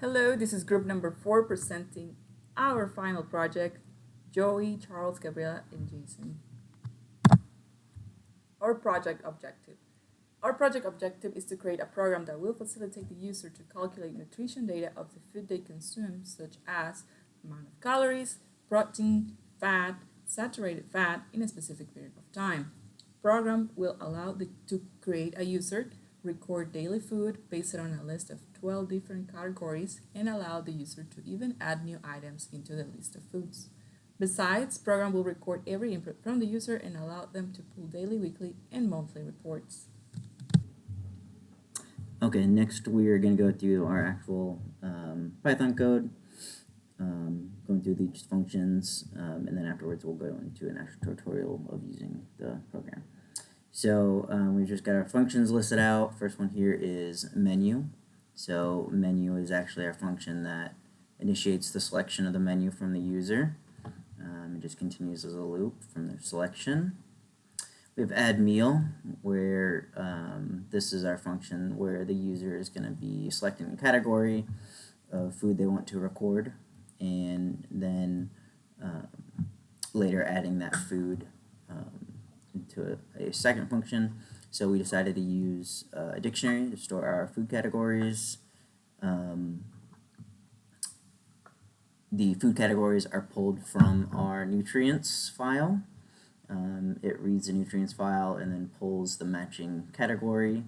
Hello, this is group number 4 presenting our final project, Joey, Charles, Gabriela, and Jason. Our project objective. Our project objective is to create a program that will facilitate the user to calculate nutrition data of the food they consume, such as amount of calories, protein, fat, saturated fat in a specific period of time. Program will allow to create a user, record daily food based on a list of 12 different categories, and allow the user to even add new items into the list of foods. Besides, program will record every input from the user and allow them to pull daily, weekly, and monthly reports. Okay, next we are going to go through our actual Python code, going through each functions, and then afterwards we'll go into an actual tutorial of using the program. So we've just got our functions listed out. First one here is menu. So menu is actually our function that initiates the selection of the menu from the user. It just continues as a loop from their selection. We have add meal, where this is our function where the user is going to be selecting a category of food they want to record, and then later adding that food into a second function. So we decided to use a dictionary to store our food categories. The food categories are pulled from our nutrients file. It reads the nutrients file and then pulls the matching category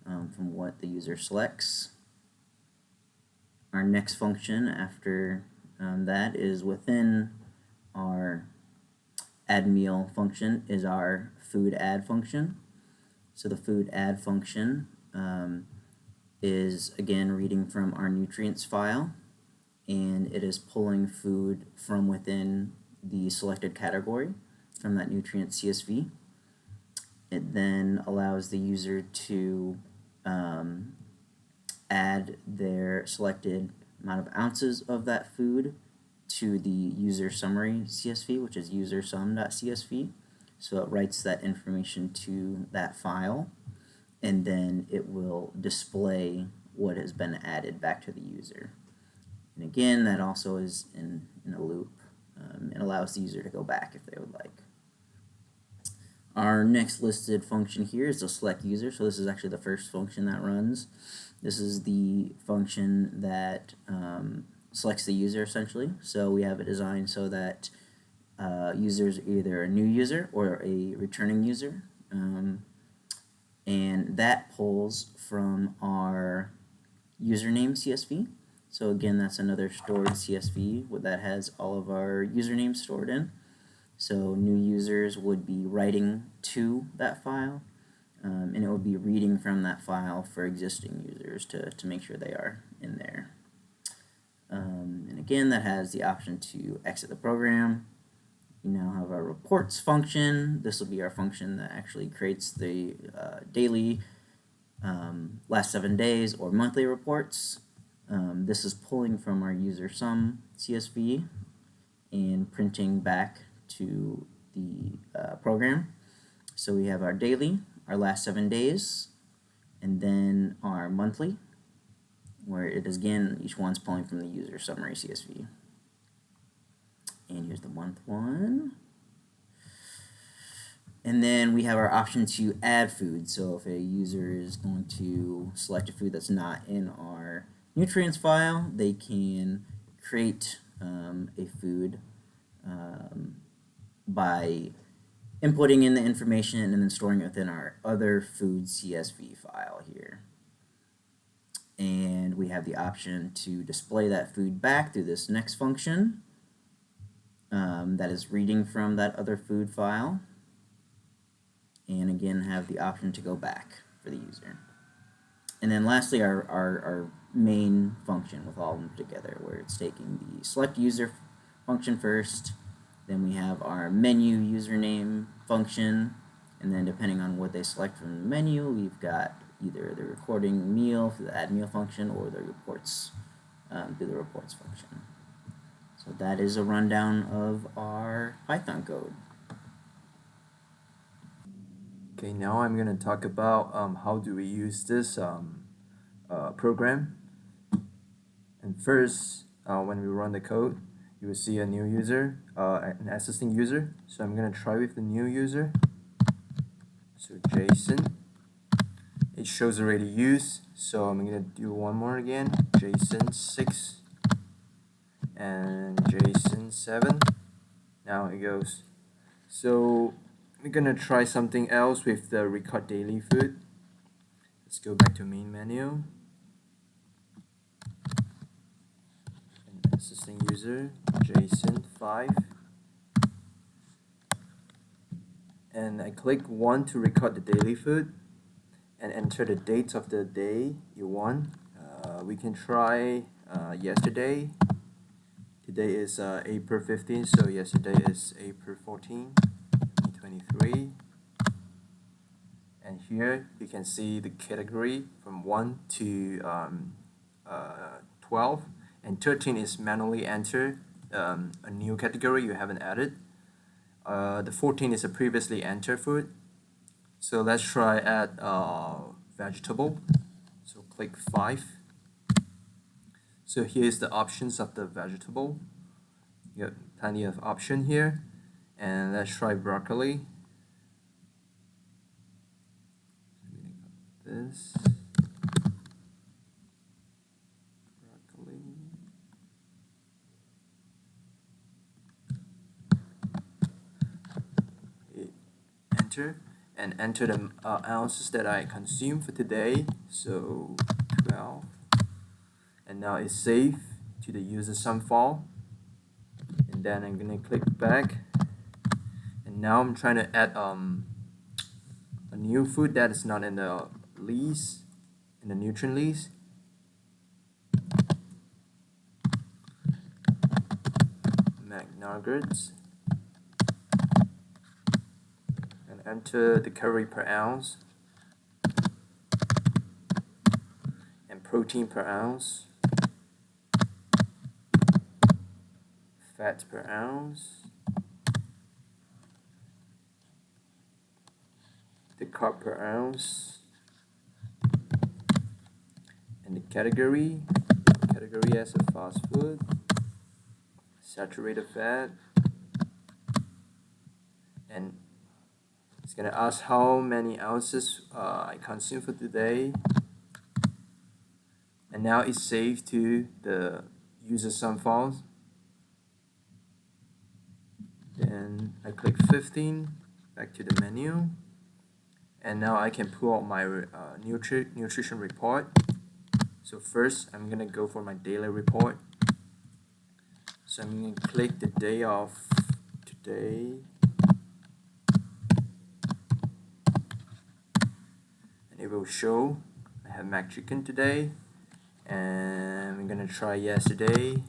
from what the user selects. Our next function after that is within our add meal function is our food add function. So the food add function is again reading from our nutrients file, and it is pulling food from within the selected category from that nutrient CSV. It then allows the user to add their selected amount of ounces of that food to the user summary CSV, which is usersum.csv. So it writes that information to that file, and then it will display what has been added back to the user. And again, that also is in a loop. It allows the user to go back if they would like. Our next listed function here is the select user. So this is actually the first function that runs. This is the function that selects the user essentially. So we have it designed so that users are either a new user or a returning user. And that pulls from our username CSV. So again, that's another stored CSV that has all of our usernames stored in. So new users would be writing to that file, and it would be reading from that file for existing users to make sure they are in there. And again, that has the option to exit the program. We now have our reports function. This will be our function that actually creates the daily, last 7 days, or monthly reports. This is pulling from our user sum CSV and printing back to the program. So we have our daily, our last 7 days, and then our monthly, where it is again, each one's pulling from the user summary CSV. And here's the month one. And then we have our option to add food. So if a user is going to select a food that's not in our nutrients file, they can create a food by inputting in the information and then storing it within our other food CSV file here. And we have the option to display that food back through this next function that is reading from that other food file, and again have the option to go back for the user. And then lastly, our main function with all of them together, where it's taking the select user function first, then we have our menu username function, and then depending on what they select from the menu, we've got either the recording meal through the add meal function or the reports through the reports function. So that is a rundown of our Python code. Okay, now I'm going to talk about how do we use this program. And And first, when we run the code, you will see a new user, an existing user. So I'm gonna try with the new user. So Jason, it shows already used. So I'm gonna do one more again, Jason 6 and Jason 7. Now it goes. So we're gonna try something else with the record daily food. Let's go back to main menu. And existing user, Jason 5. And I click 1 to record the daily food and enter the date of the day you want. We can try yesterday. Today is April 15, so yesterday is April 14, 2023. And here you can see the category from 1 to 12, and 13 is manually entered, a new category you haven't added. The 14 is a previously entered food. So let's try add vegetable. So click 5. So here's the options of the vegetable. You have plenty of option here. And let's try broccoli. This broccoli. Enter and enter the ounces that I consume for today. So 12. And now it's saved to the user sum file. And then I'm gonna click back. And now I'm trying to add a new food that is not in the list, in the nutrient list. McNuggets. And enter the calorie per ounce and protein per ounce, fat per ounce, the carb per ounce, and the category as a fast food, saturated fat, and it's gonna ask how many ounces I consume for today. And now it's saved to the user sum files. Then I click 15, back to the menu. And now I can pull out my nutrition report. So first, I'm gonna go for my daily report. So I'm gonna click the day of today. And it will show I have mac chicken today. And I'm gonna try yesterday.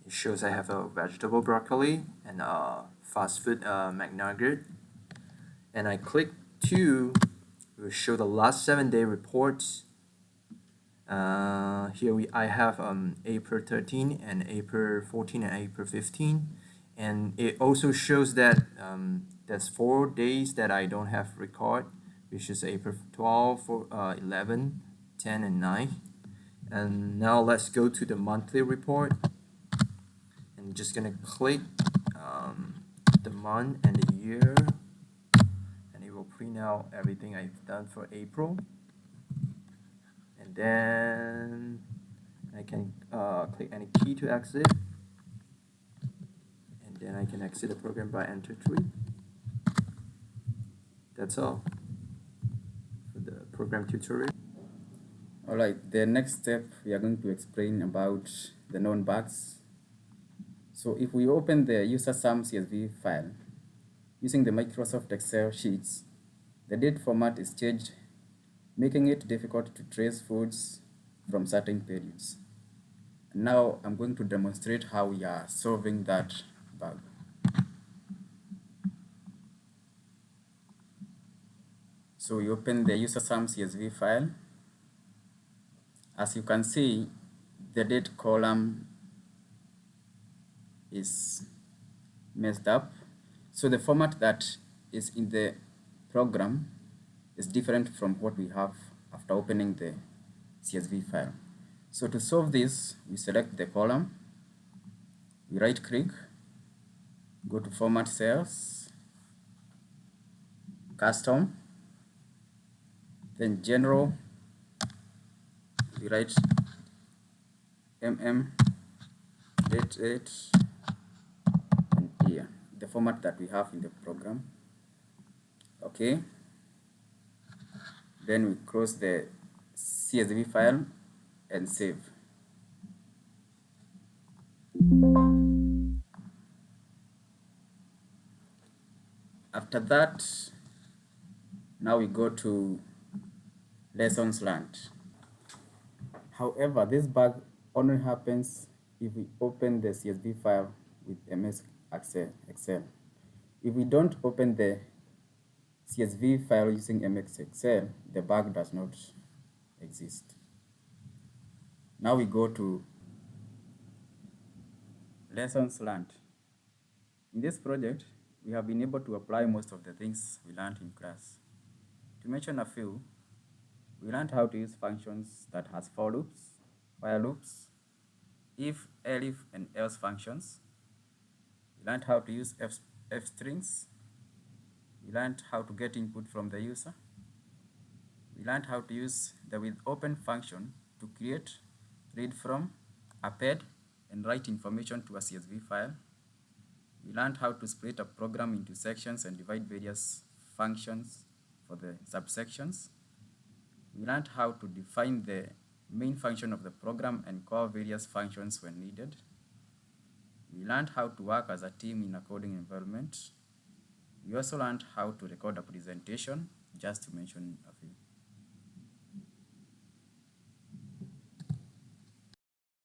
It shows I have a vegetable broccoli and a fast food McNugget. And I click 2, it will show the last 7-day reports. Here I have April 13 and April 14 and April 15. And it also shows that there's 4 days that I don't have record, which is April 12, 11, 10, and 9. And now let's go to the monthly report. And just gonna click the month and the year, and it will print out everything I've done for April. And then I can click any key to exit. Then I can exit the program by enter 3. That's all for the program tutorial. Alright, the next step we are going to explain about the known bugs. So if we open the user sum CSV file using the Microsoft Excel sheets, the date format is changed, making it difficult to trace foods from certain periods. Now I'm going to demonstrate how we are solving that bug. So we open the user sum CSV file. As you can see, the date column is messed up. So the format that is in the program is different from what we have after opening the CSV file. So to solve this, we select the column, we right click, go to Format Cells, Custom, then General, we write date, and year, the format that we have in the program. Okay. Then we close the CSV file and save. After that, now we go to lessons learned. However, this bug only happens if we open the CSV file with MS Excel. If we don't open the CSV file using MS Excel, the bug does not exist. Now we go to lessons learned. In this project, we have been able to apply most of the things we learned in class. To mention a few, we learned how to use functions that has for loops, while loops, if, elif, and else functions. We learned how to use f strings. We learned how to get input from the user. We learned how to use the with open function to create, read from, append, and write information to a CSV file. We learned how to split a program into sections and divide various functions for the subsections. We learned how to define the main function of the program and call various functions when needed. We learned how to work as a team in a coding environment. We also learned how to record a presentation, just to mention a few.